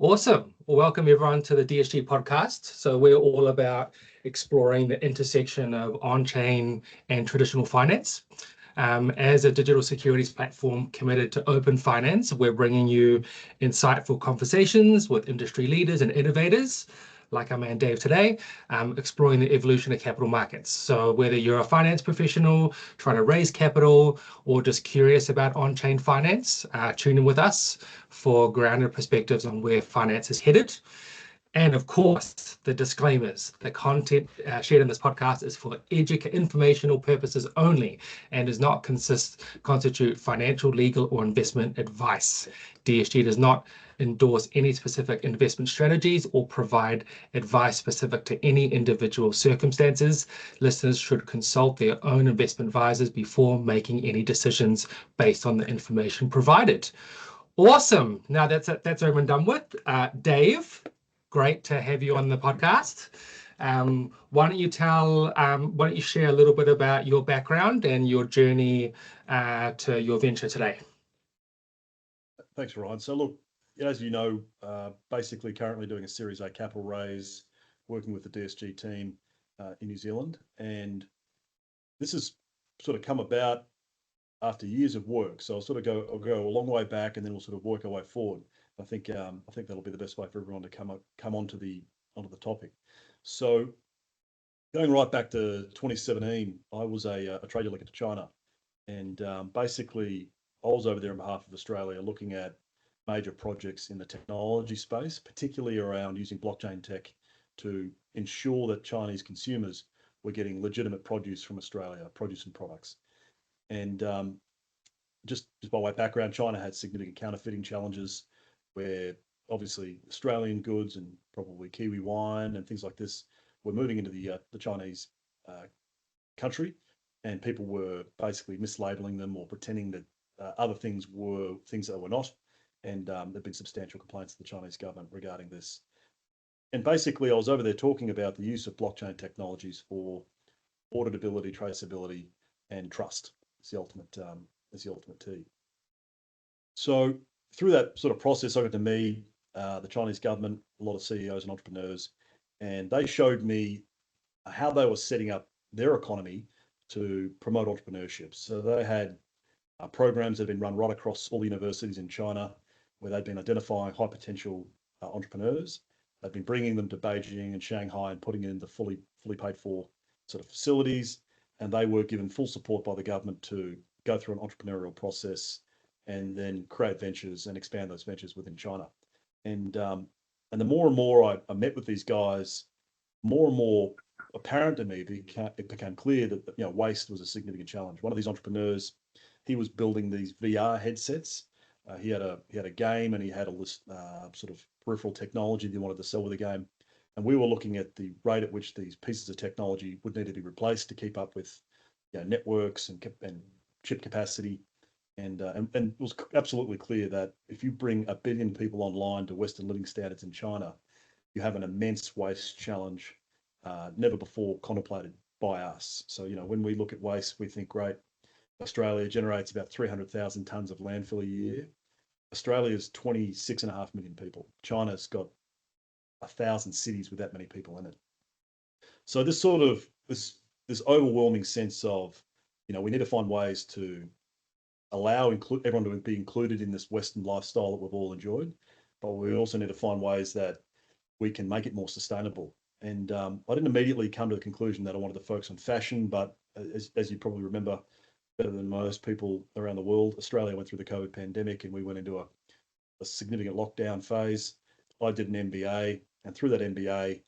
Awesome. Well, welcome everyone to the DSG Podcast. So we're all about exploring the intersection of on-chain and traditional finance. As a digital securities platform committed to open finance, we're bringing you insightful conversations with industry leaders and innovators, like our man Dave today, exploring the evolution of capital markets. So whether you're a finance professional trying to raise capital or just curious about on-chain finance, tune in with us for grounded perspectives on where finance is headed. And of course, the disclaimers. The content shared in this podcast is for informational purposes only and does not constitute financial, legal, or investment advice. DSG does not endorse any specific investment strategies or provide advice specific to any individual circumstances. Listeners should consult their own investment advisors before making any decisions based on the information provided. Awesome. Now that's over and done with. Dave, great to have you on the podcast. Why don't you share a little bit about your background and your journey to your venture today? Thanks, Ryan. So look, as you know, basically currently doing a Series A capital raise, working with the DSG team in New Zealand. And this has sort of come about after years of work. So I'll go a long way back and then we'll sort of work our way forward. I think that'll be the best way for everyone to come onto the topic. So going right back to 2017, I was a trade delegate to China, and basically I was over there on behalf of Australia looking at major projects in the technology space, particularly around using blockchain tech to ensure that Chinese consumers were getting legitimate produce from Australia, produce and products. And just by way of background, China had significant counterfeiting challenges where obviously Australian goods and probably Kiwi wine and things like this were moving into the Chinese country, and people were basically mislabeling them or pretending that other things were things that were not. And there've been substantial complaints to the Chinese government regarding this. And basically, I was over there talking about the use of blockchain technologies for auditability, traceability, and trust. It's the ultimate T. So through that sort of process, I got to meet the Chinese government, a lot of CEOs and entrepreneurs, and they showed me how they were setting up their economy to promote entrepreneurship. So they had programs that had been run right across all the universities in China, where they'd been identifying high potential entrepreneurs. They'd been bringing them to Beijing and Shanghai and putting in the fully paid for sort of facilities, and they were given full support by the government to go through an entrepreneurial process and then create ventures and expand those ventures within China. And the more and more I met with these guys, more and more apparent to me, it became clear that waste was a significant challenge. One of these entrepreneurs, he was building these VR headsets. He had a game and he had a list sort of peripheral technology that he wanted to sell with the game. And we were looking at the rate at which these pieces of technology would need to be replaced to keep up with networks and chip capacity. And it was absolutely clear that if you bring 1 billion people online to Western living standards in China, you have an immense waste challenge never before contemplated by us. So, when we look at waste, we think, great, Australia generates about 300,000 tonnes of landfill a year. Australia's 26.5 million people. China's got 1,000 cities with that many people in it. So this sort of this overwhelming sense of, we need to find ways to allow everyone to be included in this Western lifestyle that we've all enjoyed, but we also need to find ways that we can make it more sustainable. And I didn't immediately come to the conclusion that I wanted to focus on fashion, but as you probably remember better than most people around the world, Australia went through the COVID pandemic and we went into a significant lockdown phase. I did an MBA, and through that MBA,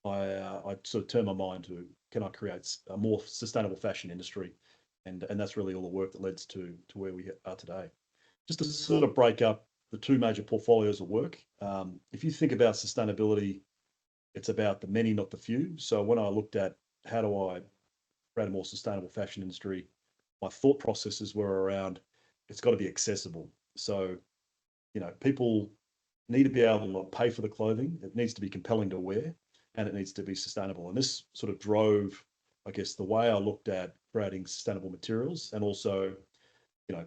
I sort of turned my mind to, can I create a more sustainable fashion industry? And that's really all the work that leads to where we are today. Just to sort of break up the two major portfolios of work. If you think about sustainability, it's about the many, not the few. So when I looked at how do I create a more sustainable fashion industry, my thought processes were around, it's got to be accessible. So, people need to be able to pay for the clothing. It needs to be compelling to wear, and it needs to be sustainable. And this sort of drove, I guess, the way I looked at creating sustainable materials, and also,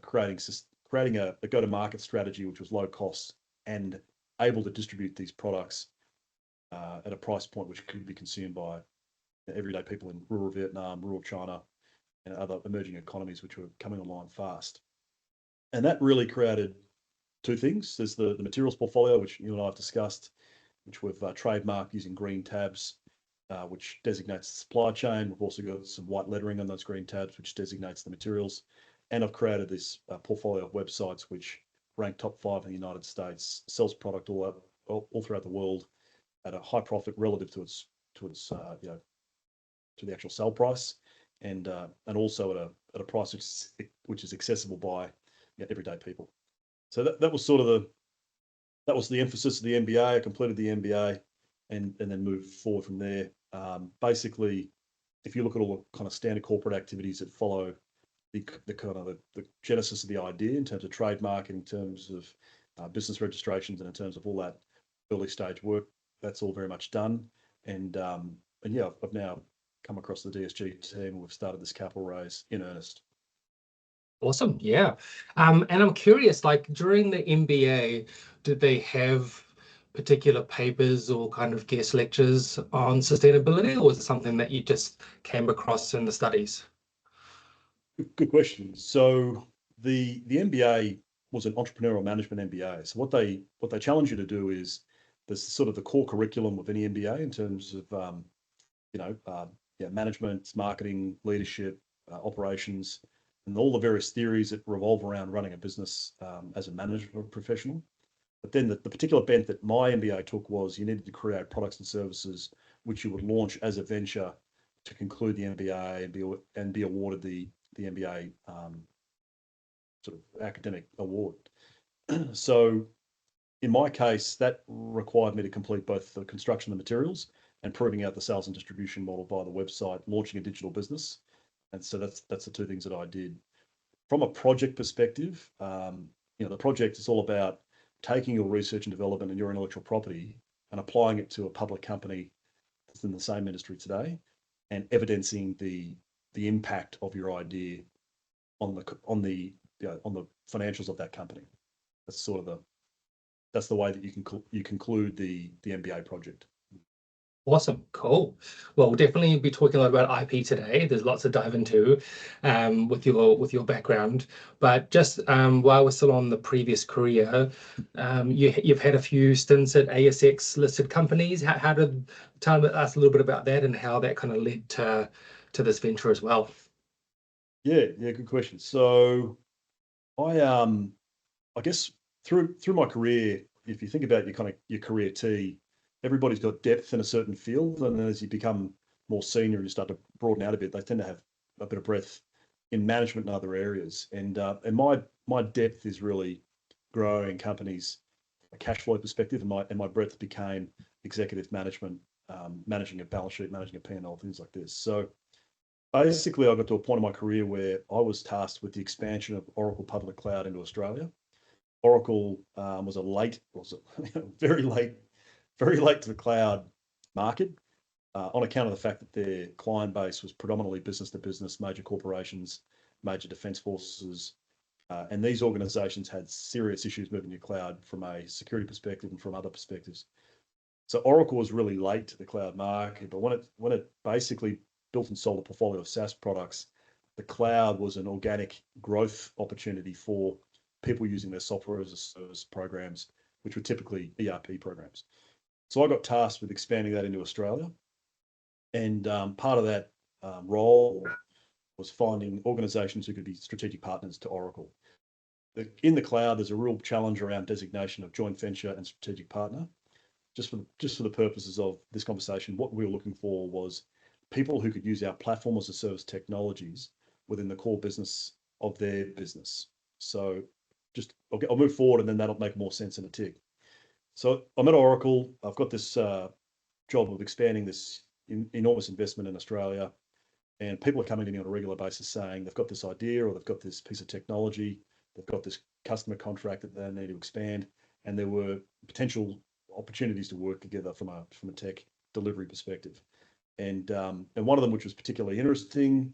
creating a go-to-market strategy which was low cost and able to distribute these products at a price point which could be consumed by everyday people in rural Vietnam, rural China, and other emerging economies which were coming online fast. And that really created two things. There's the materials portfolio, which you and I have discussed, which we've trademarked using green tabs, which designates the supply chain. We've also got some white lettering on those green tabs, which designates the materials. And I've created this portfolio of websites which rank top 5 in the United States, sells product all throughout the world at a high profit relative to its to the actual sale price, and also at a price which is accessible by everyday people. So that was sort of the emphasis of the MBA. I completed the MBA and then moved forward from there. Basically, if you look at all the kind of standard corporate activities that follow the kind of the genesis of the idea in terms of trademark, in terms of business registrations, and in terms of all that early stage work, that's all very much done. And yeah, I've now come across the DSG team, and we've started this capital raise in earnest. Awesome. Yeah. And I'm curious, like during the MBA, did they have particular papers or kind of guest lectures on sustainability, or was it something that you just came across in the studies? Good question. So the MBA was an entrepreneurial management MBA. So what they challenge you to do is there's sort of the core curriculum of any MBA in terms of management, marketing, leadership, operations, and all the various theories that revolve around running a business as a management professional. But then the particular bent that my MBA took was you needed to create products and services which you would launch as a venture to conclude the MBA and be awarded the MBA sort of academic award. So in my case, that required me to complete both the construction of the materials and proving out the sales and distribution model via the website, launching a digital business. And so that's the two things that I did. From a project perspective, the project is all about taking your research and development and your intellectual property and applying it to a public company that's in the same industry today, and evidencing the impact of your idea on the financials of that company. That's sort of the way that you conclude the MBA project. Awesome, cool. Well, we'll definitely be talking a lot about IP today. There's lots to dive into with your background. But just while we're still on the previous career, you've had a few stints at ASX listed companies. Tell us a little bit about that and how that kind of led to this venture as well. Yeah, good question. So I guess through my career, if you think about your career T, everybody's got depth in a certain field, and then as you become more senior and you start to broaden out a bit, they tend to have a bit of breadth in management and other areas. And my depth is really growing companies from a cash flow perspective, and my breadth became executive management, managing a balance sheet, managing a P&L, things like this. So basically, I got to a point in my career where I was tasked with the expansion of Oracle Public Cloud into Australia. Oracle was very late to the cloud market on account of the fact that their client base was predominantly business to business, major corporations, major defense forces, and these organizations had serious issues moving to cloud from a security perspective and from other perspectives. So Oracle was really late to the cloud market, but when it basically built and sold a portfolio of SaaS products, the cloud was an organic growth opportunity for people using their software as a service programs, which were typically ERP programs. So I got tasked with expanding that into Australia. And part of that role was finding organizations who could be strategic partners to Oracle. In the cloud, there's a real challenge around designation of joint venture and strategic partner. Just for the purposes of this conversation, what we were looking for was people who could use our platform as a service technologies within the core business of their business. So I'll move forward, and then that'll make more sense in a tick. So I'm at Oracle. I've got this job of expanding this enormous investment in Australia, and people are coming to me on a regular basis saying they've got this idea, or they've got this piece of technology, they've got this customer contract that they need to expand, and there were potential opportunities to work together from a tech delivery perspective. And one of them, which was particularly interesting,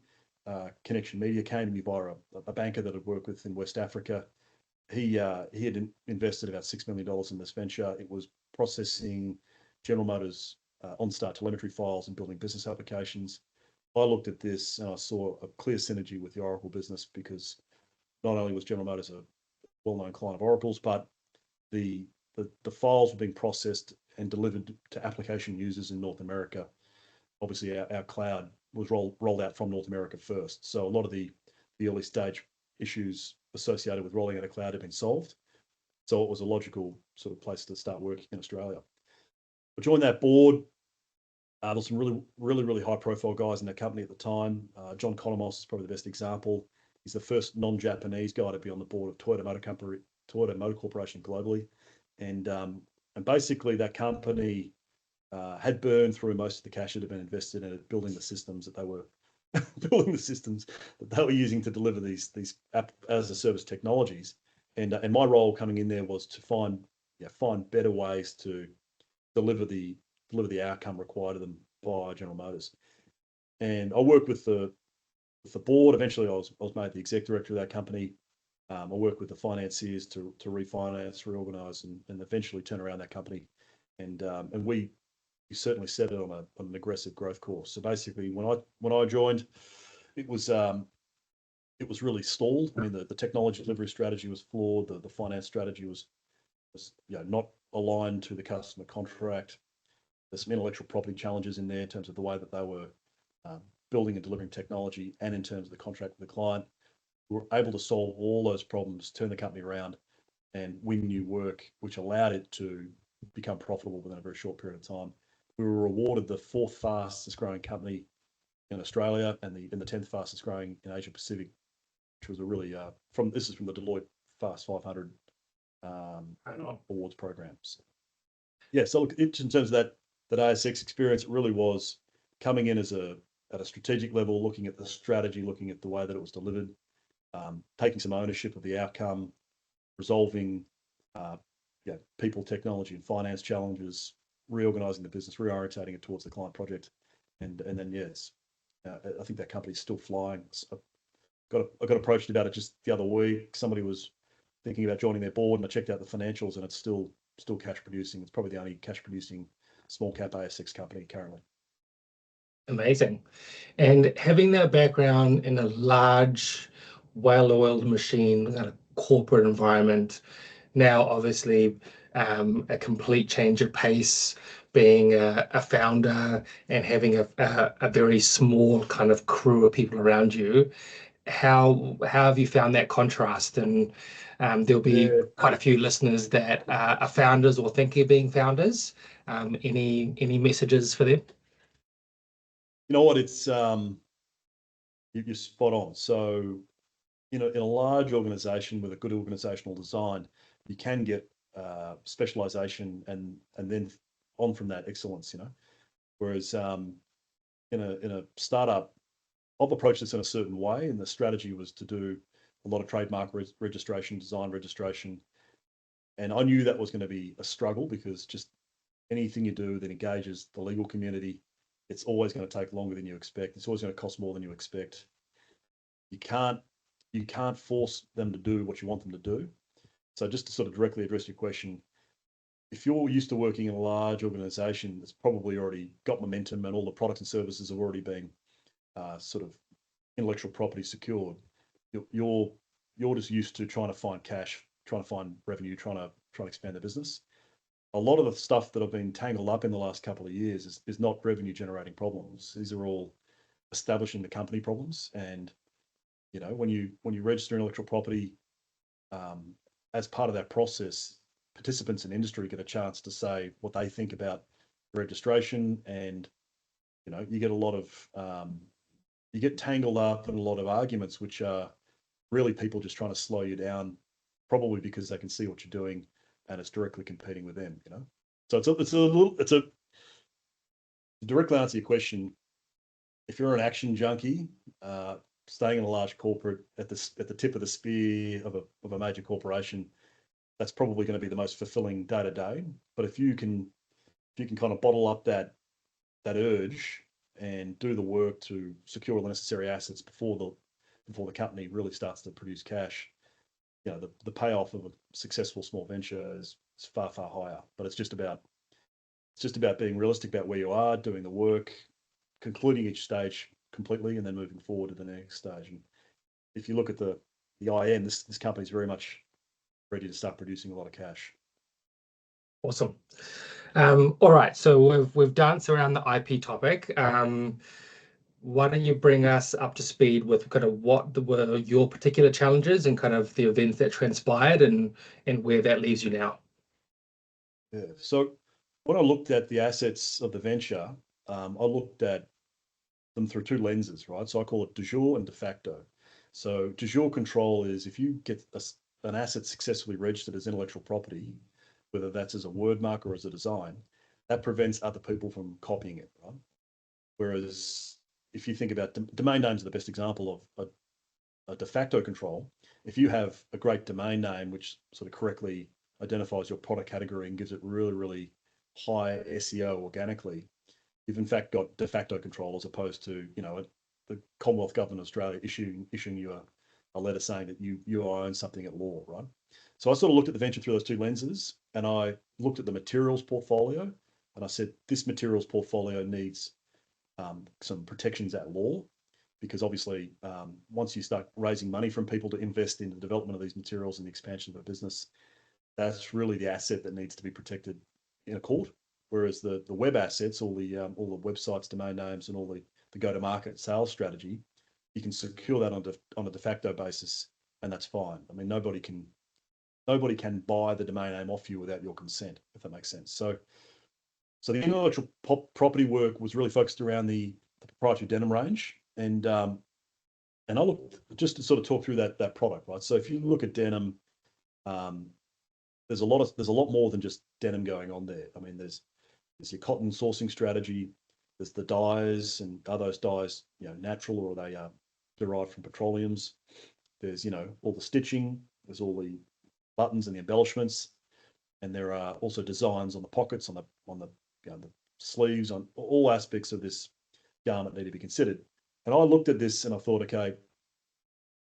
Connection Media, came to me via a banker that I'd worked with in West Africa, he had invested about $6 million in this venture. It was processing General Motors on-start telemetry files and building business applications. I looked at this and I saw a clear synergy with the Oracle business, because not only was General Motors a well-known client of Oracle's, but the files were being processed and delivered to application users in North America. Obviously, our cloud was rolled out from North America first. So a lot of the early stage issues associated with rolling out a cloud have been solved. So it was a logical sort of place to start working in Australia. I joined that board. There was some really high profile guys in that company at the time. John Conomos is probably the best example. He's the first non-Japanese guy to be on the board of Toyota Motor Corporation globally. And basically that company had burned through most of the cash that had been invested in it, building the systems that they were using to deliver these app as a service technologies. And my role coming in there was to find better ways to deliver the outcome required of them by General Motors. And I worked with the board. Eventually, I was made the exec director of that company. I worked with the financiers to refinance, reorganize, and eventually turn around that company. And we certainly set it on an aggressive growth course. So basically, when I joined, it was really stalled. I mean, the technology delivery strategy was flawed. The finance strategy was not aligned to the customer contract. There's some intellectual property challenges in there in terms of the way that they were building and delivering technology, and in terms of the contract with the client. We were able to solve all those problems, turn the company around, and win new work, which allowed it to become profitable within a very short period of time. We were awarded the 4th fastest growing company in Australia and the 10th fastest growing in Asia Pacific, which was a really this is from the Deloitte Fast 500 awards programs. Yeah, so look, in terms of that ASX experience, it really was coming in at a strategic level, looking at the strategy, looking at the way that it was delivered, taking some ownership of the outcome, resolving people, technology, and finance challenges, reorganizing the business, reorientating it towards the client project, and then yes, I think that company's still flying. I got approached about it just the other week. Somebody was thinking about joining their board, and I checked out the financials, and it's still cash producing. It's probably the only cash producing small cap ASX company currently. Amazing. And having that background in a large, well-oiled machine, kind of corporate environment, now obviously a complete change of pace, being a founder and having a very small kind of crew of people around you. How have you found that contrast? And there'll be quite a few listeners that are founders or thinking of being founders. Any messages for them? You know what? It's you're spot on. So, in a large organization with a good organizational design, you can get specialization and then on from that excellence. Whereas in a startup, I've approached this in a certain way, and the strategy was to do a lot of trademark registration, design registration, and I knew that was going to be a struggle, because just anything you do that engages the legal community, it's always going to take longer than you expect. It's always going to cost more than you expect. You can't force them to do what you want them to do. So just to sort of directly address your question, if you're used to working in a large organization that's probably already got momentum and all the products and services have already been sort of intellectual property secured, you're just used to trying to find cash, trying to find revenue, trying to expand the business. A lot of the stuff that I've been tangled up in the last couple of years is not revenue generating problems. These are all establishing the company problems. And when you register intellectual property, as part of that process, participants in industry get a chance to say what they think about registration, and you get a lot of you get tangled up in a lot of arguments, which are really people just trying to slow you down, probably because they can see what you're doing and it's directly competing with them. So it's a directly answer your question. If you're an action junkie, staying in a large corporate at the tip of the spear of a major corporation, that's probably going to be the most fulfilling day to day. But if you can kind of bottle up that urge and do the work to secure the necessary assets before the company really starts to produce cash, the payoff of a successful small venture is far, far higher. But it's just about being realistic about where you are, doing the work, concluding each stage completely, and then moving forward to the next stage. And if you look at the IM, this company is very much ready to start producing a lot of cash. Awesome. All right, so we've danced around the IP topic. Why don't you bring us up to speed with kind of what were your particular challenges and kind of the events that transpired and where that leaves you now? Yeah. So when I looked at the assets of the venture, I looked at them through two lenses, right? So I call it de jure and de facto. So de jure control is if you get an asset successfully registered as intellectual property, whether that's as a word mark or as a design, that prevents other people from copying it, right? Whereas if you think about domain names are the best example of a de facto control. If you have a great domain name which sort of correctly identifies your product category and gives it really, really high SEO organically, you've in fact got de facto control as opposed to, the Commonwealth Government of Australia issuing you a letter saying that you own something at law, right? So I sort of looked at the venture through those two lenses, and I looked at the materials portfolio, and I said, this materials portfolio needs some protections at law, because obviously once you start raising money from people to invest in the development of these materials and the expansion of a business, that's really the asset that needs to be protected in a court. Whereas the web assets, all the websites, domain names, and all the go-to-market sales strategy, you can secure that on a de facto basis, and that's fine. I mean, nobody can buy the domain name off you without your consent, if that makes sense. So the intellectual property work was really focused around the proprietary denim range, and I looked just to sort of talk through that product, right? So if you look at denim, there's a lot more than just denim going on there. I mean, there's your cotton sourcing strategy, there's the dyes, and are those dyes natural, or are they derived from petroleums? There's all the stitching, there's all the buttons and the embellishments, and there are also designs on the pockets, on the the sleeves, on all aspects of this garment need to be considered. And I looked at this and I thought, okay,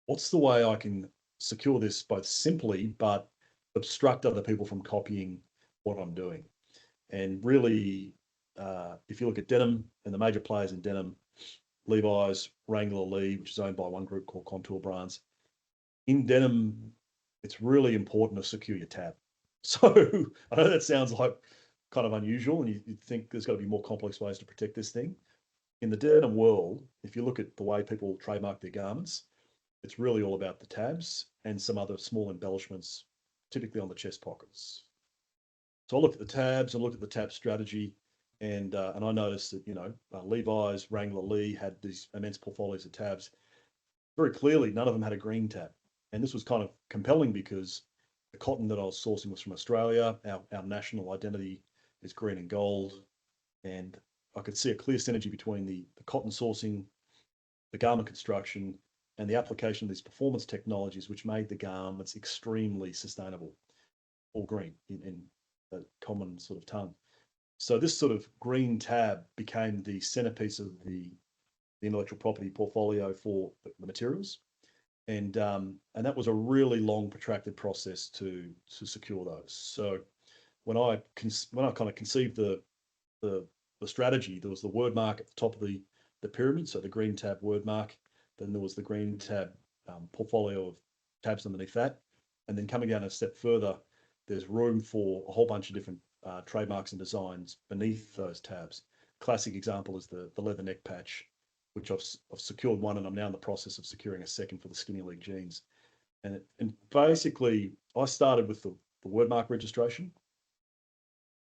what's the way I can secure this both simply but obstruct other people from copying what I'm doing? And really, if you look at denim and the major players in denim, Levi's, Wrangler, Lee, which is owned by one group called Contour Brands, in denim, it's really important to secure your tab. So I know that sounds like kind of unusual, and you think there's got to be more complex ways to protect this thing. In the denim world, if you look at the way people trademark their garments, it's really all about the tabs and some other small embellishments, typically on the chest pockets. So I looked at the tabs, I looked at the tab strategy, and I noticed that Levi's, Wrangler, Lee had these immense portfolios of tabs. Very clearly, none of them had a green tab, and this was kind of compelling because the cotton that I was sourcing was from Australia. Our national identity is green and gold, and I could see a clear synergy between the cotton sourcing, the garment construction, and the application of these performance technologies, which made the garments extremely sustainable, all green in a common sort of tongue. So this sort of green tab became the centerpiece of the intellectual property portfolio for the materials, and that was a really long, protracted process to secure those. So when I kind of conceived the strategy, there was the word mark at the top of the pyramid, so the green tab word mark. Then there was the green tab portfolio of tabs underneath that, and then coming down a step further, there's room for a whole bunch of different trademarks and designs beneath those tabs. Classic example is the leather neck patch, which I've secured one, and I'm now in the process of securing a second for the skinny leg jeans. And basically, I started with the word mark registration,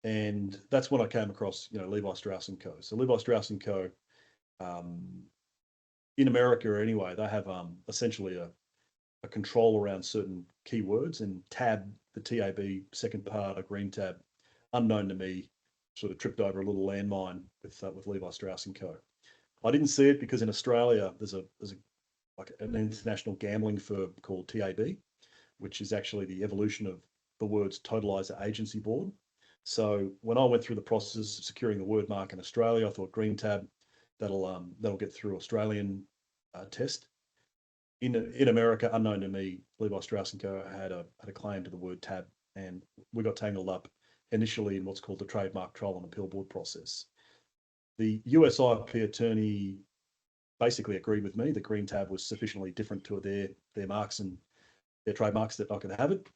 and that's when I came across Levi Strauss Co. So Levi Strauss Co. In America anyway, they have essentially a control around certain keywords, and the TAB second part, a green tab, unknown to me, sort of tripped over a little landmine with Levi Strauss Co. I didn't see it because in Australia there's like an international gambling firm called TAB, which is actually the evolution of the words Totalizer Agency Board. So when I went through the process of securing the word mark in Australia, I thought green tab, that'll get through Australian test. in America, unknown to me, Levi Strauss Co had a claim to the word tab, and we got tangled up initially in what's called the trademark trial and appeal board process. The US IP attorney basically agreed with me that green tab was sufficiently different to their marks and their trademarks that I could have it.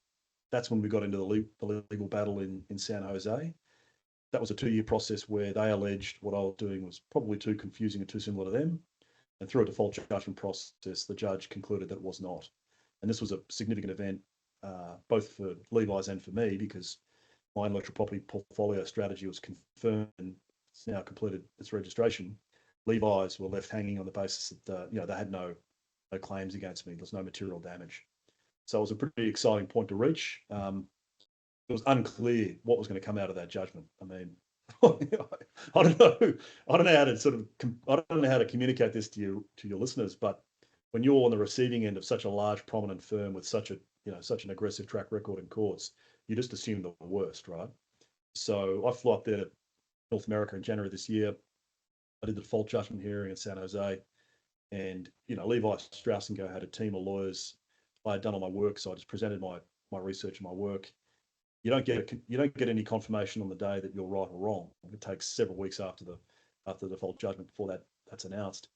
That's when we got into the legal battle in San Jose. That was a 2-year process where they alleged what I was doing was probably too confusing and too similar to them. And through a default judgment process, the judge concluded that it was not. And this was a significant event, both for Levi's and for me, because my intellectual property portfolio strategy was confirmed and it's now completed its registration. Levi's were left hanging on the basis that they had no claims against me. There's no material damage. So it was a pretty exciting point to reach. It was unclear what was going to come out of that judgment. I mean, I don't know. I don't know how to I don't know how to communicate this to your listeners. But when you're on the receiving end of such a large, prominent firm with such an aggressive track record in courts, you just assume the worst, right? So I flew up there to North America in January this year. I did the default judgment hearing in San Jose, and Levi Strauss Co had a team of lawyers. I had done all my work, so I just presented my research and my work. You don't get any confirmation on the day that you're right or wrong. It takes several weeks after the default judgment before that's announced.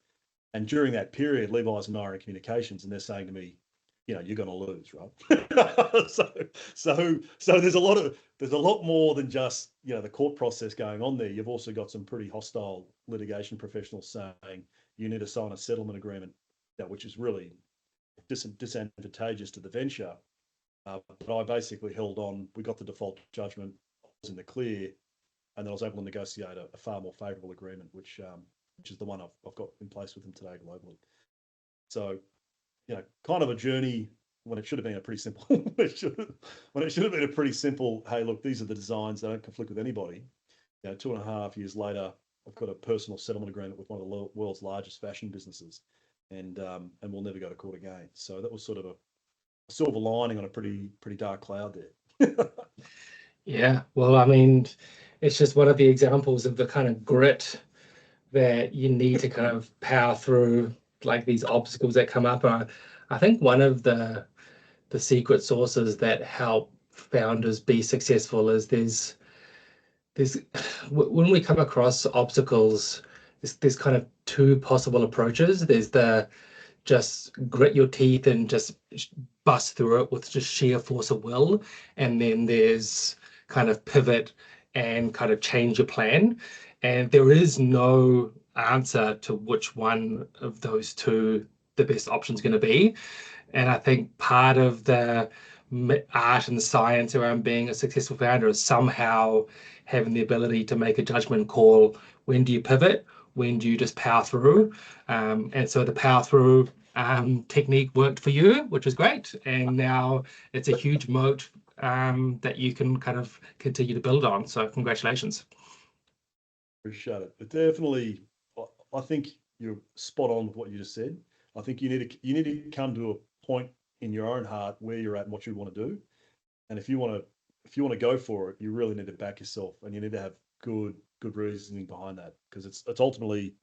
And during that period, Levi's and I are in communications, and they're saying to me, you're going to lose, right? so there's a lot more than just the court process going on there. You've also got some pretty hostile litigation professionals saying you need to sign a settlement agreement, which is really disadvantageous to the venture. But I basically held on. We got the default judgment. I was in the clear, and then I was able to negotiate a far more favourable agreement, which is the one I've got in place with them today globally. So, kind of a journey when it should have been a pretty simple. when it should have been a pretty simple. Hey, look, these are the designs. They don't conflict with anybody. 2.5 years later, I've got a personal settlement agreement with one of the world's largest fashion businesses, and we'll never go to court again. So that was sort of a silver lining on a pretty dark cloud there. Yeah, well, I mean, it's just one of the examples of the kind of grit that you need to kind of power through like these obstacles that come up. And I think one of the secret sources that help founders be successful is there's when we come across obstacles, there's kind of two possible approaches. There's the just grit your teeth and just bust through it with just sheer force of will. And then there's kind of pivot and kind of change your plan. And there is no answer to which one of those two the best option is going to be. And I think part of the art and the science around being a successful founder is somehow having the ability to make a judgment call. When do you pivot? When do you just power through? And so the power through technique worked for you, which is great. And now it's a huge moat that you can kind of continue to build on. So congratulations. Appreciate it. But definitely, I think you're spot on with what you just said. I think you need to come to a point in your own heart where you're at and what you want to do. And if you want to go for it, you really need to back yourself, and you need to have good reasoning behind that, because it's ultimately,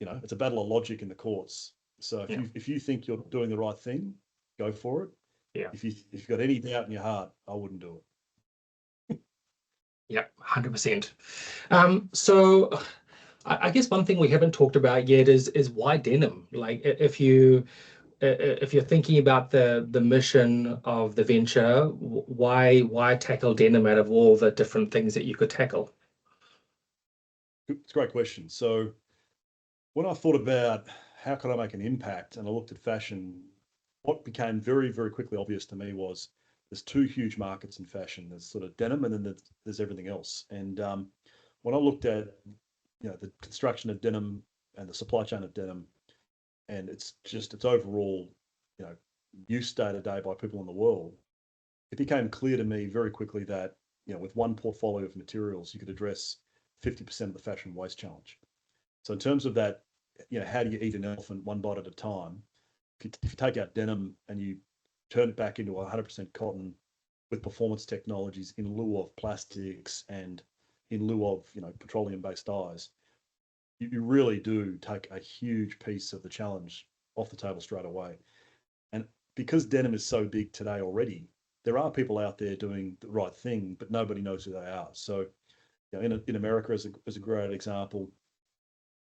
it's a battle of logic in the courts. So if you think you're doing the right thing, go for it. Yeah. If you've got any doubt in your heart, I wouldn't do it. Yeah, 100%. So I guess one thing we haven't talked about yet is why denim? Like if you're thinking about the mission of the venture, why tackle denim out of all the different things that you could tackle? It's a great question. So when I thought about how could I make an impact, and I looked at fashion, what became very, very quickly obvious to me was there's two huge markets in fashion. There's sort of denim, and then there's everything else. And when I looked at the construction of denim and the supply chain of denim, and it's overall use day to day by people in the world, it became clear to me very quickly that with one portfolio of materials you could address 50% of the fashion waste challenge. So in terms of that, how do you eat an elephant one bite at a time? If you take out denim and you turn it back into 100% cotton with performance technologies in lieu of plastics and in lieu of petroleum-based dyes, you really do take a huge piece of the challenge off the table straight away. because denim is so big today already, there are people out there doing the right thing, but nobody knows who they are. So, in America, as a great example,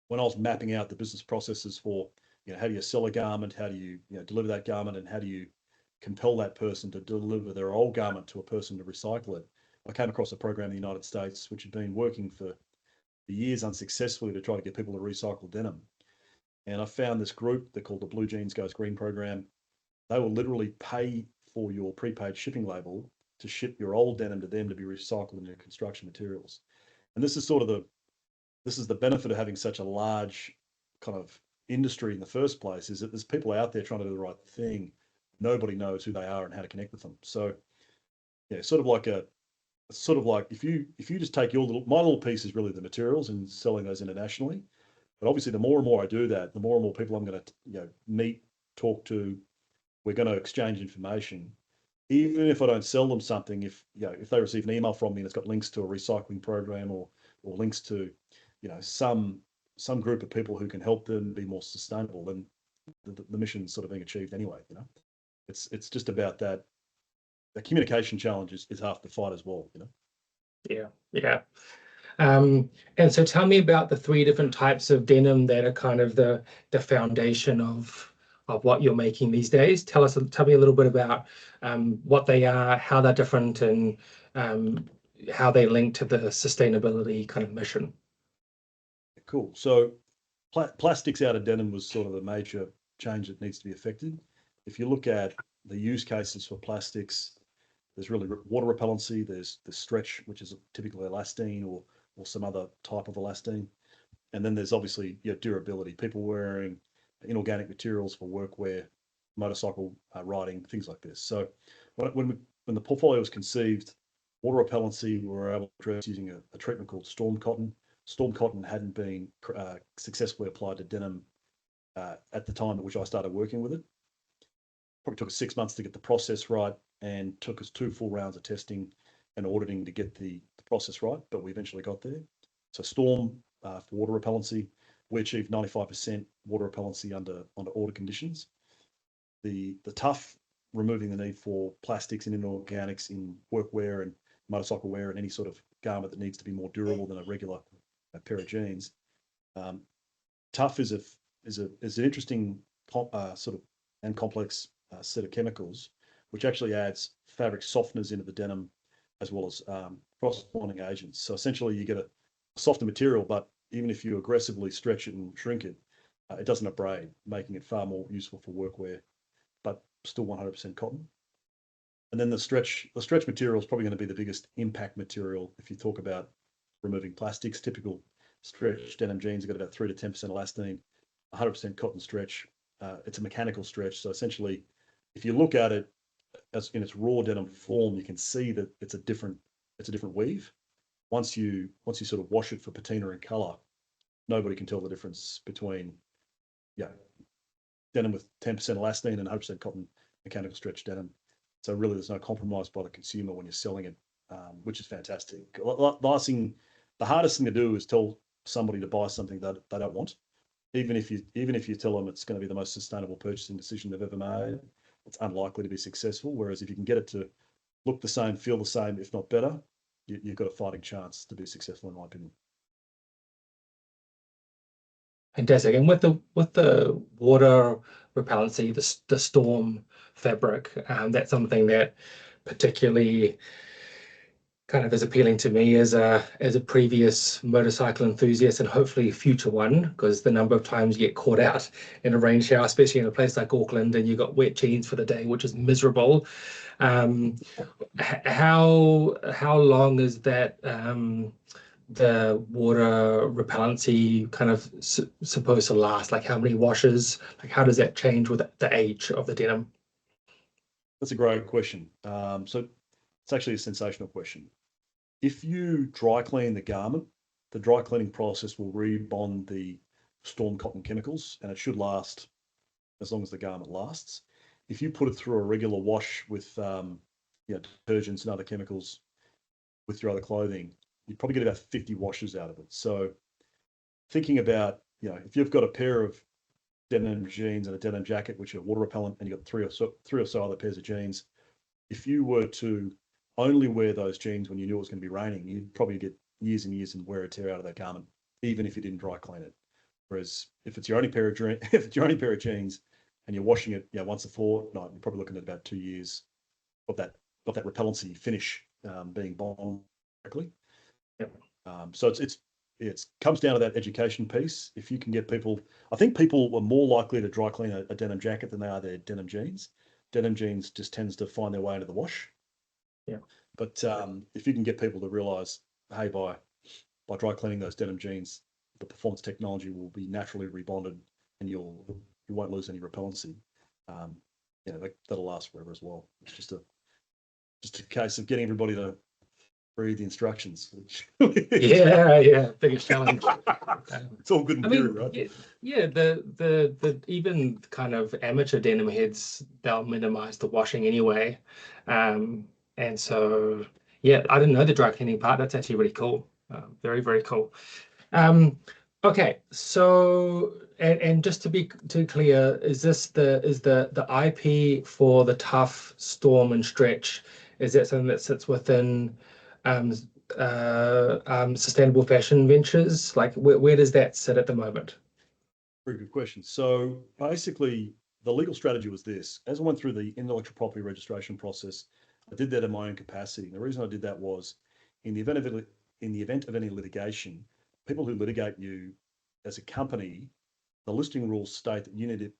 when I was mapping out the business processes for, how do you sell a garment, how do you, deliver that garment, and how do you compel that person to deliver their old garment to a person to recycle it, I came across a program in the United States which had been working for years unsuccessfully to try to get people to recycle denim. And I found this group, they're called the Blue Jeans Goes Green program. They will literally pay for your prepaid shipping label to ship your old denim to them to be recycled into construction materials. And this is the benefit of having such a large kind of industry in the first place, is that there's people out there trying to do the right thing. Nobody knows who they are and how to connect with them. So yeah, sort of like if you just take my little piece is really the materials and selling those internationally. But obviously the more and more I do that, the more and more people I'm going to meet, talk to, we're going to exchange information. Even if I don't sell them something, if they receive an email from me and it's got links to a recycling program or links to some group of people who can help them be more sustainable, then the mission's sort of being achieved anyway. It's just about that. The communication challenge is half the fight as well. Yeah. And so tell me about the three different types of denim that are kind of the foundation of what you're making these days. Tell me a little bit about what they are, how they're different, and how they link to the sustainability kind of mission. Cool. So plastics out of denim was sort of the major change that needs to be affected. If you look at the use cases for plastics, there's really water repellency, there's the stretch, which is typically elastane or some other type of elastane. And then there's obviously durability, people wearing inorganic materials for workwear, motorcycle riding, things like this. So when the portfolio was conceived, water repellency, we were able to address using a treatment called storm cotton. Storm cotton hadn't been successfully applied to denim at the time at which I started working with it. Probably took us 6 months to get the process right, and took us 2 full rounds of testing and auditing to get the process right, but we eventually got there. So storm for water repellency, we achieved 95% water repellency under audit conditions. The tough, removing the need for plastics and inorganics in workwear and motorcycle wear and any sort of garment that needs to be more durable than a regular pair of jeans. Tough is an interesting sort of and complex set of chemicals, which actually adds fabric softeners into the denim as well as cross-bonding agents. So essentially you get a softer material, but even if you aggressively stretch it and shrink it, it doesn't abrade, making it far more useful for workwear, but still 100% cotton. And then the stretch material is probably going to be the biggest impact material if you talk about removing plastics. Typical stretch denim jeans have got about 3 to 10% elastane, 100% cotton stretch. It's a mechanical stretch. So essentially, if you look at it as in its raw denim form, you can see that it's a different weave. Once you sort of wash it for patina and color, nobody can tell the difference between denim with 10% elastane and 100% cotton mechanical stretch denim. So really, there's no compromise by the consumer when you're selling it, which is fantastic. The hardest thing to do is tell somebody to buy something that they don't want. Even if you tell them it's going to be the most sustainable purchasing decision they've ever made, it's unlikely to be successful. Whereas if you can get it to look the same, feel the same, if not better, you've got a fighting chance to be successful, in my opinion. Fantastic. And with the water repellency, the storm fabric, that's something that particularly kind of is appealing to me as a previous motorcycle enthusiast and hopefully future one, because the number of times you get caught out in a rain shower, especially in a place like Auckland, and you got wet jeans for the day, which is miserable. How long is that the water repellency kind of supposed to last? Like how many washes? Like how does that change with the age of the denim? That's a great question. So it's actually a sensational question. If you dry clean the garment, the dry cleaning process will rebond the storm cotton chemicals, and it should last as long as the garment lasts. If you put it through a regular wash with detergents and other chemicals with your other clothing, you'd probably get about 50 washes out of it. So thinking about, if you've got a pair of denim jeans and a denim jacket, which are water repellent, and you've got three or so other pairs of jeans. If you were to only wear those jeans when you knew it was going to be raining, you'd probably get years and years and wear and tear out of that garment, even if you didn't dry clean it. Whereas if it's your only pair of jeans and you're washing it, once a fortnight, you're probably looking at about 2 years of that repellency finish being bond correctly. Yep. So it comes down to that education piece. If you can get people, I think people are more likely to dry clean a denim jacket than they are their denim jeans. Denim jeans just tends to find their way into the wash. Yeah. But if you can get people to realise, hey, by dry cleaning those denim jeans, the performance technology will be naturally rebonded, and you won't lose any repellency. That'll last forever as well. It's just a case of getting everybody to read the instructions. Biggest challenge. It's all good in theory, right? Yeah, the even kind of amateur denim heads, they'll minimize the washing anyway. And so, I didn't know the dry cleaning part. That's actually really cool. Very, very cool. Okay, so and just to be clear, is the IP for the Tough, Storm, and Stretch? Is that something that sits within Sustainable Fashion Ventures? Like, where does that sit at the moment? Very good question. So basically, the legal strategy was this: as I went through the intellectual property registration process, I did that in my own capacity. And the reason I did that was, in the event of any litigation, people who litigate you as a company, the listing rules state that you need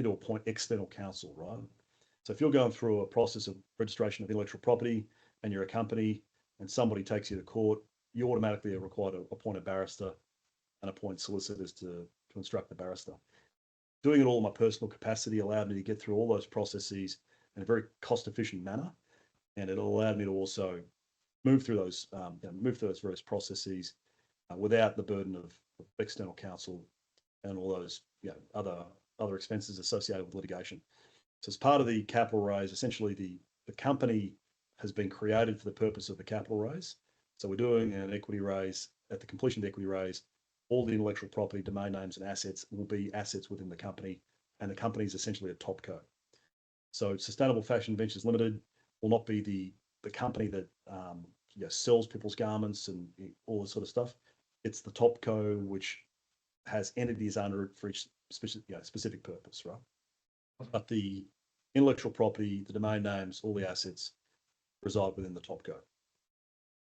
to appoint external counsel, right? So if you're going through a process of registration of intellectual property and you're a company and somebody takes you to court, you automatically are required to appoint a barrister and appoint solicitors to instruct the barrister. Doing it all in my personal capacity allowed me to get through all those processes in a very cost-efficient manner, and it allowed me to also move through those various processes without the burden of external counsel and all those other expenses associated with litigation. So as part of the capital raise, essentially the company has been created for the purpose of the capital raise. So we're doing an equity raise. At the completion of the equity raise, all the intellectual property, domain names, and assets will be assets within the company, and the company is essentially a top co. So Sustainable Fashion Ventures Limited will not be the company that sells people's garments and all this sort of stuff. It's the top co, which has entities under it for each specific purpose, right? But the intellectual property, the domain names, all the assets reside within the top co.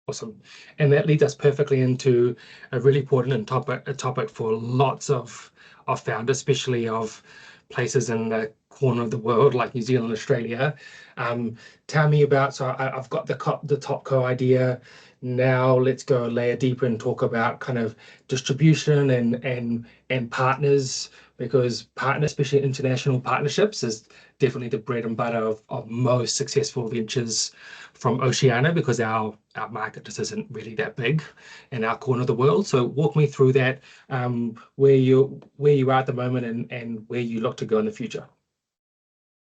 Awesome. And that leads us perfectly into a really important topic for lots of founders, especially of places in the corner of the world like New Zealand, Australia. Tell me about, so I've got the top co idea. Now let's go a layer deeper and talk about kind of distribution and partners, because partners, especially international partnerships, is definitely the bread and butter of most successful ventures from Oceania, because our market just isn't really that big in our corner of the world. So walk me through that, where you are at the moment and where you look to go in the future.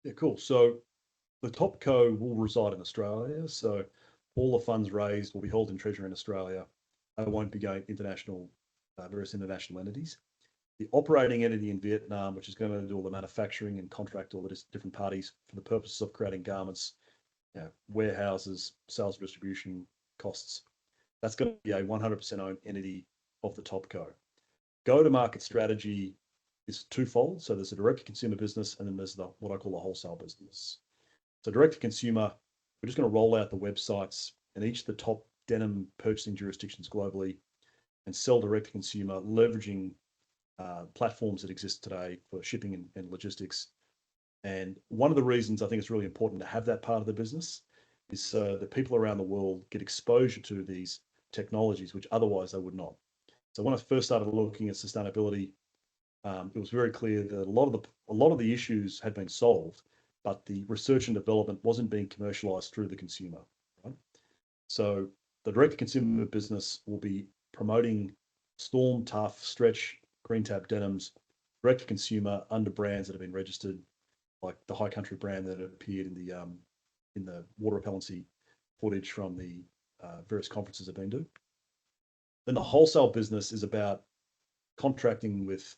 Yeah, cool. So the top co will reside in Australia. So all the funds raised will be held in treasury in Australia. They won't be going international, various international entities. The operating entity in Vietnam, which is going to do all the manufacturing and contract all the different parties for the purposes of creating garments, warehouses, sales, distribution costs, that's going to be a 100% owned entity of the top co. Go-to-market strategy is twofold. So there's a direct-to-consumer business, and then there's what I call the wholesale business. So direct-to-consumer, we're just going to roll out the websites in each of the top denim purchasing jurisdictions globally and sell direct-to-consumer, leveraging platforms that exist today for shipping and logistics. And one of the reasons I think it's really important to have that part of the business is so that people around the world get exposure to these technologies, which otherwise they would not. So when I first started looking at sustainability, it was very clear that a lot of the issues had been solved, but the research and development wasn't being commercialized through the consumer. Right? So the direct-to-consumer business will be promoting Storm, Tough, Stretch, Green Tab denims direct-to-consumer under brands that have been registered, like the High Country brand that appeared in the water repellency footage from the various conferences I've been to. Then the wholesale business is about contracting with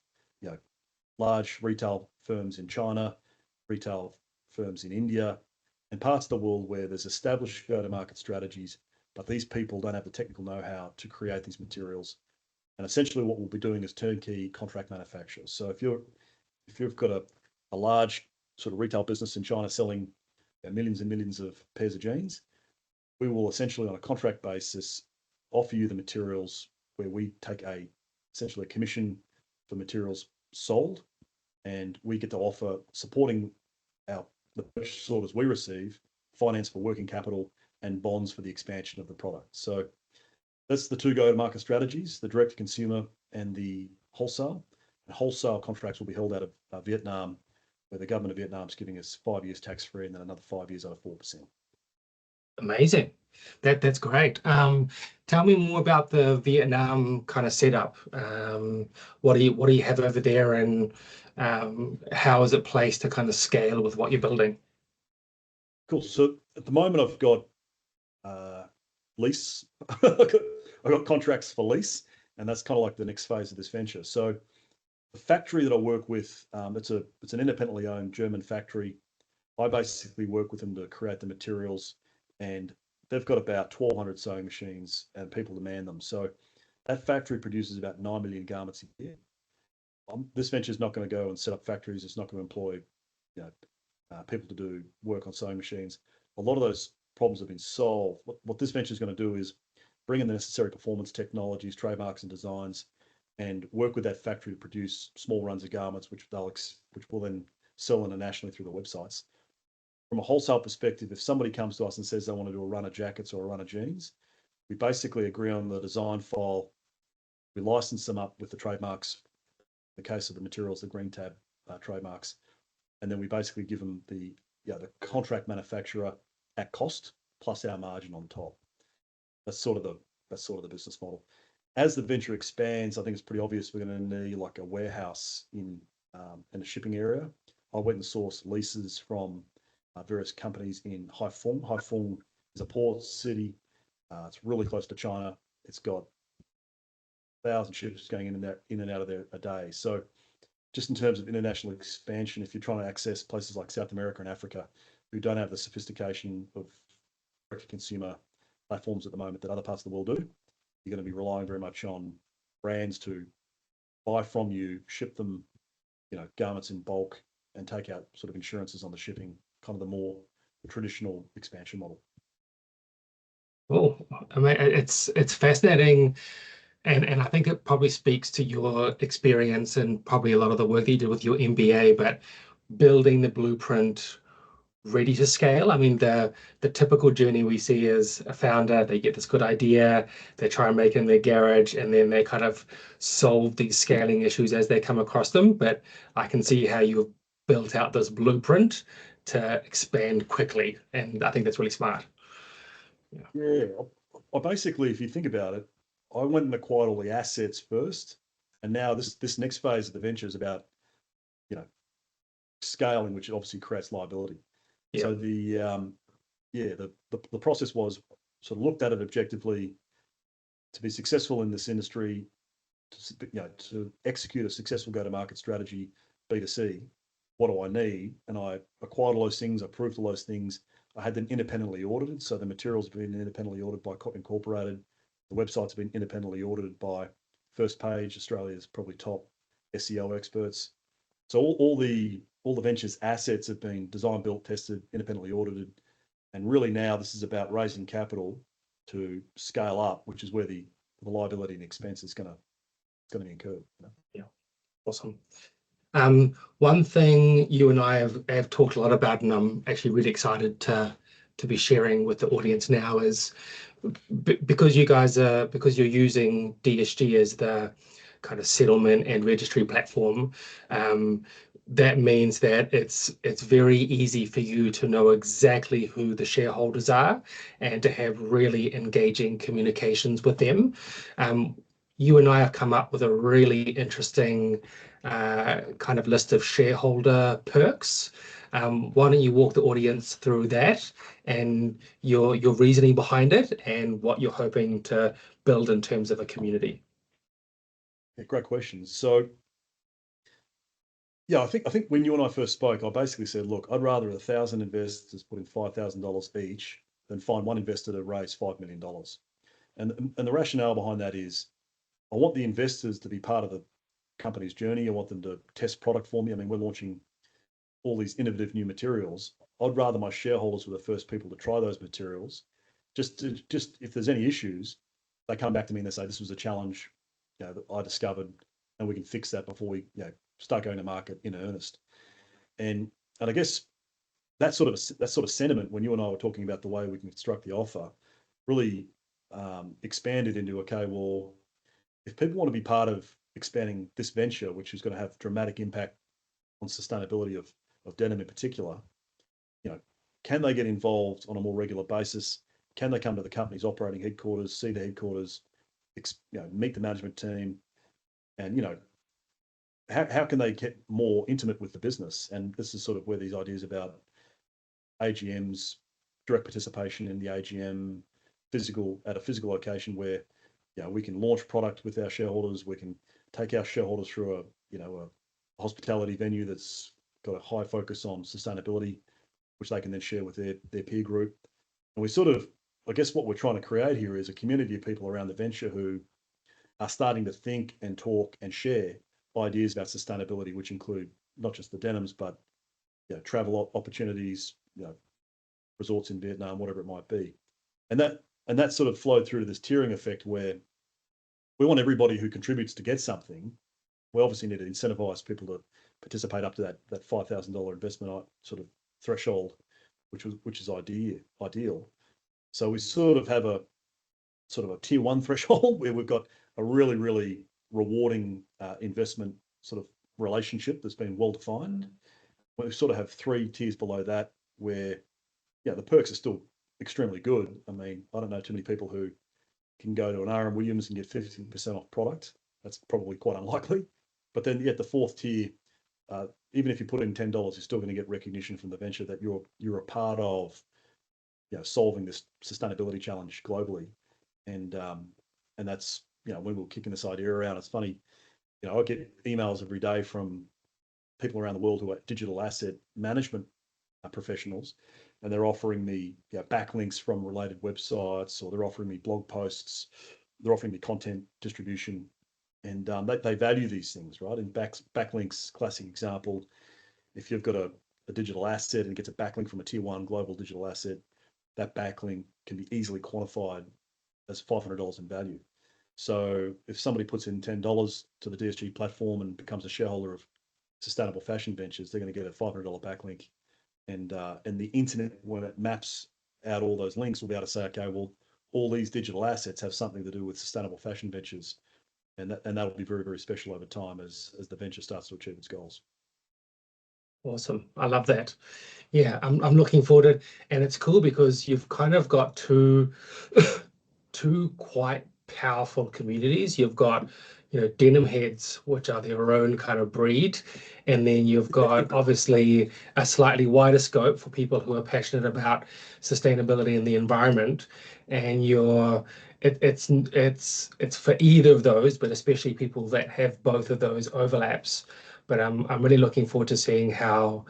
large retail firms in China, retail firms in India, and parts of the world where there's established go-to-market strategies, but these people don't have the technical know-how to create these materials. And essentially what we'll be doing is turnkey contract manufacturers. So if you've got a large sort of retail business in China selling millions and millions of pairs of jeans, we will essentially on a contract basis offer you the materials where we take essentially a commission for materials sold, and we get to offer supporting the purchase orders we receive, finance for working capital and bonds for the expansion of the product. So that's the two go-to-market strategies, the direct-to-consumer and the wholesale. And wholesale contracts will be held out of Vietnam, where the government of Vietnam is giving us 5 years tax-free and then another 5 years at 4%. Amazing. That's great. Tell me more about the Vietnam kind of setup. What do you have over there, and how is it placed to kind of scale with what you're building? Cool. So at the moment, I've got lease. I've got contracts for lease, and that's kind of like the next phase of this venture. So the factory that I work with, it's an independently owned German factory. I basically work with them to create the materials, and they've got about 1,200 sewing machines and people to man them. So that factory produces about 9 million garments a year. This venture is not going to go and set up factories. It's not going to employ, people to do work on sewing machines. A lot of those problems have been solved. What this venture is going to do is bring in the necessary performance technologies, trademarks, and designs, and work with that factory to produce small runs of garments, which will then sell internationally through the websites. From a wholesale perspective, if somebody comes to us and says they want to do a run of jackets or a run of jeans, we basically agree on the design file. We license them up with the trademarks, in the case of the materials, the green tab trademarks, and then we basically give them the contract manufacturer at cost plus our margin on top. That's sort of the business model. As the venture expands, I think it's pretty obvious we're going to need like a warehouse in a shipping area. I went and sourced leases from various companies in Haiphong. Haiphong is a port city. It's really close to China. It's got 1,000 ships going in and out of there a day. So just in terms of international expansion, if you're trying to access places like South America and Africa who don't have the sophistication of consumer platforms at the moment that other parts of the world do, you're going to be relying very much on brands to buy from you, ship them, garments in bulk, and take out sort of insurances on the shipping, kind of the more traditional expansion model. Well, I mean, it's fascinating, and I think it probably speaks to your experience and probably a lot of the work that you did with your MBA, but building the blueprint ready to scale. I mean, the typical journey we see is a founder, they get this good idea, they try and make it in their garage, and then they kind of solve these scaling issues as they come across them. But I can see how you've built out this blueprint to expand quickly, and I think that's really smart. Yeah. I basically, if you think about it, I went and acquired all the assets first, and now this next phase of the venture is about, scaling, which obviously creates liability. Yeah. So the process was sort of looked at it objectively. To be successful in this industry, to execute a successful go-to-market strategy, B2C, what do I need? And I acquired all those things. I proved all those things. I had them independently audited. So the materials have been independently audited by Incorporated. The websites have been independently audited by First Page, Australia's probably top SEO experts. So all the venture's assets have been designed, built, tested, independently audited. And really now this is about raising capital to scale up, which is where the liability and expense is going to be incurred. Yeah, awesome. One thing you and I have talked a lot about, and I'm actually really excited to be sharing with the audience now, is because you're using DSG as the kind of settlement and registry platform. That means that it's very easy for you to know exactly who the shareholders are and to have really engaging communications with them. You and I have come up with a really interesting kind of list of shareholder perks. Why don't you walk the audience through that and your reasoning behind it and what you're hoping to build in terms of a community? Yeah, great question. So Yeah, I think when you and I first spoke, I basically said, look, I'd rather 1,000 investors put in $5,000 each than find one investor to raise $5 million. And the rationale behind that is I want the investors to be part of the company's journey. I want them to test product for me. I mean, we're launching all these innovative new materials. I'd rather my shareholders were the first people to try those materials. Just if there's any issues, they come back to me and they say, this was a challenge, that I discovered, and we can fix that before we, start going to market in earnest. And I guess that sort of sentiment, when you and I were talking about the way we can construct the offer, really expanded into, okay, well, if people want to be part of expanding this venture, which is going to have dramatic impact on sustainability of denim in particular, can they get involved on a more regular basis? Can they come to the company's operating headquarters, see the headquarters, meet the management team, and how can they get more intimate with the business? And this is sort of where these ideas about AGMs, direct participation in the AGM, at a physical location where we can launch product with our shareholders, we can take our shareholders through a hospitality venue that's got a high focus on sustainability, which they can then share with their peer group. And I guess what we're trying to create here is a community of people around the venture who are starting to think and talk and share ideas about sustainability, which include not just the denims, but travel opportunities, resorts in Vietnam, whatever it might be. And that sort of flowed through to this tiering effect where we want everybody who contributes to get something. We obviously need to incentivize people to participate up to that $5,000 investment sort of threshold, which is ideal. So we sort of have a tier one threshold where we've got a really, really rewarding investment sort of relationship that's been well defined. We sort of have 3 tiers below that where the perks are still extremely good. I mean, I don't know too many people who can go to an R.M. Williams and get 50% off product. That's probably quite unlikely. But then the 4th tier, even if you put in $10, you're still going to get recognition from the venture that you're a part of solving this sustainability challenge globally. And that's when we were kicking this idea around. It's funny, I get emails every day from people around the world who are digital asset management professionals, and they're offering me backlinks from related websites, or they're offering me blog posts, they're offering me content distribution, and they value these things, right? And backlinks, classic example, if you've got a digital asset and gets a backlink from a tier one global digital asset, that backlink can be easily quantified as $500 in value. So if somebody puts in $10 to the DSG platform and becomes a shareholder of Sustainable Fashion Ventures, they're going to get a $500 backlink. And the internet, when it maps out all those links, will be able to say, okay, well, all these digital assets have something to do with Sustainable Fashion Ventures, and that'll be very, very special over time as the venture starts to achieve its goals. Awesome. I love that. Yeah, I'm looking forward to it. And it's cool because you've kind of got two quite powerful communities. You've got, denim heads, which are their own kind of breed. And then you've got obviously a slightly wider scope for people who are passionate about sustainability and the environment. And it's for either of those, but especially people that have both of those overlaps. But I'm really looking forward to seeing how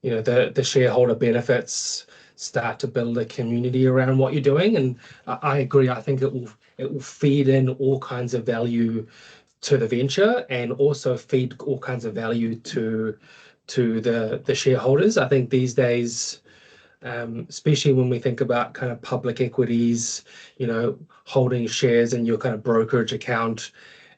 the shareholder benefits start to build a community around what you're doing. And I agree. I think it will feed in all kinds of value to the venture, and also feed all kinds of value to the shareholders. I think these days, especially when we think about kind of public equities, holding shares in your kind of brokerage account,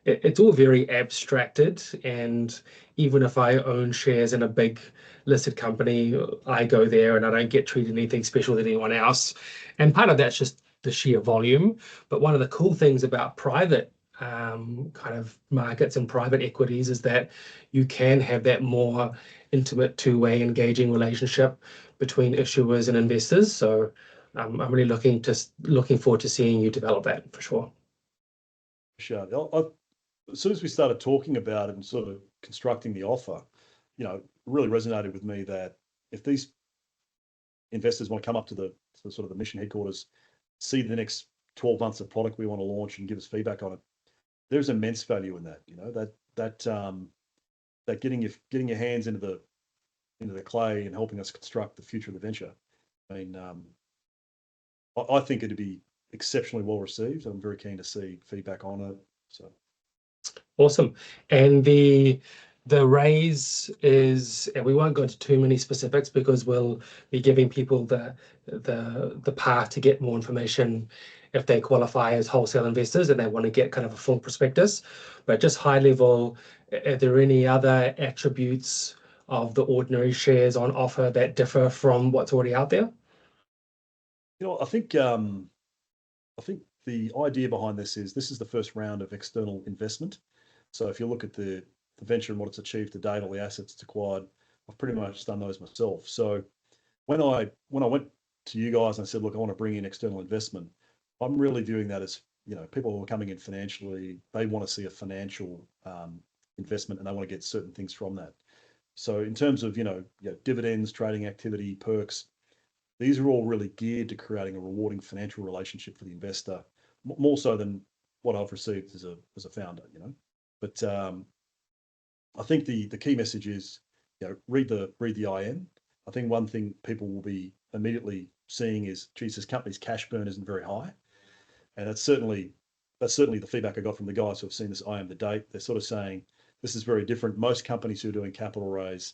it's all very abstracted. And even if I own shares in a big listed company, I go there and I don't get treated anything special than anyone else. And part of that's just the sheer volume. But one of the cool things about private kind of markets and private equities is that you can have that more intimate two-way engaging relationship between issuers and investors. So I'm really looking forward to seeing you develop that for sure. Sure. As soon as we started talking about it and sort of constructing the offer, it really resonated with me that if these investors want to come up to the sort of the mission headquarters, see the next 12 months of product we want to launch and give us feedback on it, there's immense value in that. that getting your hands into the clay and helping us construct the future of the venture. I mean, I think it'd be exceptionally well received. I'm very keen to see feedback on it. So awesome. And the raise is, and we won't go into too many specifics because we'll be giving people the path to get more information if they qualify as wholesale investors and they want to get kind of a full prospectus. But just high level, are there any other attributes of the ordinary shares on offer that differ from what's already out there? I think the idea behind this is the first round of external investment. So if you look at the venture and what it's achieved to date, all the assets it's acquired, I've pretty much done those myself. So when I went to you guys and I said, look, I want to bring in external investment, I'm really viewing that as, people who are coming in financially, they want to see a financial investment and they want to get certain things from that. So in terms of, dividends, trading activity, perks, these are all really geared to creating a rewarding financial relationship for the investor, more so than what I've received as a founder, But I think the key message is, read the IM. I think one thing people will be immediately seeing is, geez, this company's cash burn isn't very high, and that's certainly the feedback I got from the guys who have seen this IM to date. They're sort of saying this is very different. Most companies who are doing capital raise,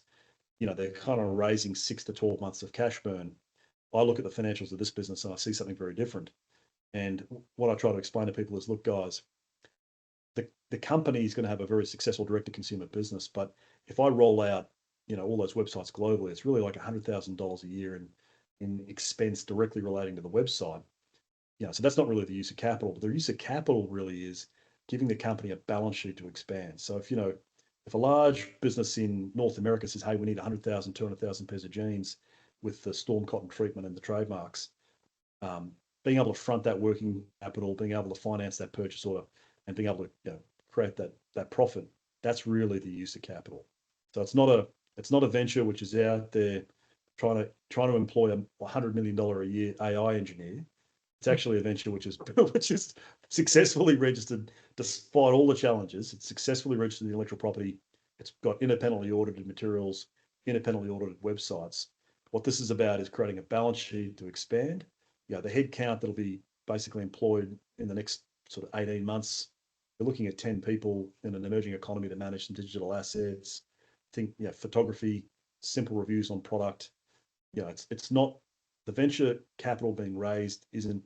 they're kind of raising 6 to 12 months of cash burn. I look at the financials of this business and I see something very different. And what I try to explain to people is, look, guys, the company is going to have a very successful direct-to-consumer business, but if I roll out, all those websites globally, it's really like $100,000 a year in expense directly relating to the website. So that's not really the use of capital, but the use of capital really is giving the company a balance sheet to expand. So if a large business in North America says, hey, we need 100,000, 200,000 pairs of jeans with the storm cotton treatment and the trademarks, being able to front that working capital, being able to finance that purchase order, and being able to create that profit, that's really the use of capital. So it's not a venture which is out there trying to employ a $100 million a year AI engineer. It's actually a venture which is successfully registered despite all the challenges. It's successfully registered in the intellectual property. It's got independently audited materials, independently audited websites. What this is about is creating a balance sheet to expand. The head count that'll be basically employed in the next sort of 18 months. We're looking at 10 people in an emerging economy to manage some digital assets. Think, photography, simple reviews on product. It's not, the venture capital being raised isn't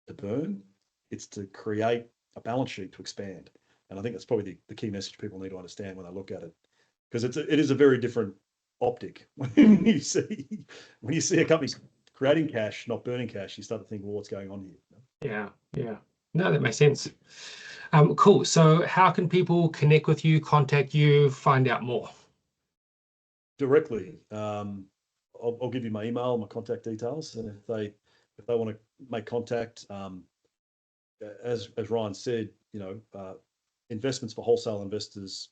to burn, it's to create a balance sheet to expand. And I think that's probably the key message people need to understand when they look at it, because it is a very different optic when you see a company creating cash, not burning cash. You start to think, well, what's going on here? Yeah. No, that makes sense. Cool. So how can people connect with you, contact you, find out more? Directly. I'll give you my email, my contact details, and if they want to make contact, as Ryan said, investments for wholesale investors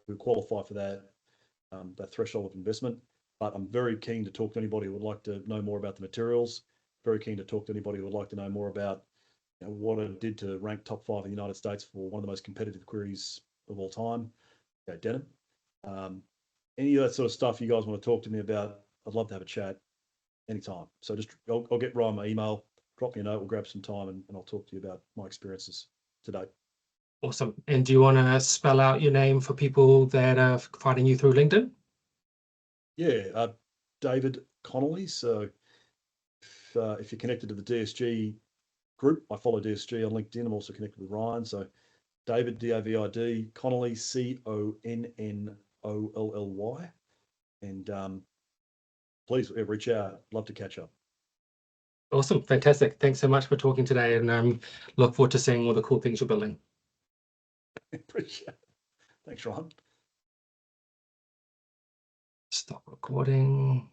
who qualify for that threshold of investment. But I'm very keen to talk to anybody who would like to know more about the materials. Very keen to talk to anybody who would like to know more about what it did to rank top 5 in the United States for one of the most competitive queries of all time, Denim. Any of that sort of stuff you guys want to talk to me about, I'd love to have a chat anytime. So I'll get Ryan my email, drop me a note, we'll grab some time and I'll talk to you about my experiences to date. Awesome. And do you want to spell out your name for people that are finding you through LinkedIn? Yeah, David Connolly. So if you're connected to the DSG group, I follow DSG on LinkedIn. I'm also connected with Ryan. So David, D-A-V-I-D, Connolly, C-O-N-N-O-L-L-Y. And please reach out. Love to catch up. Awesome. Fantastic. Thanks so much for talking today, and look forward to seeing all the cool things you're building. Appreciate it. Thanks, Ryan. Stop recording.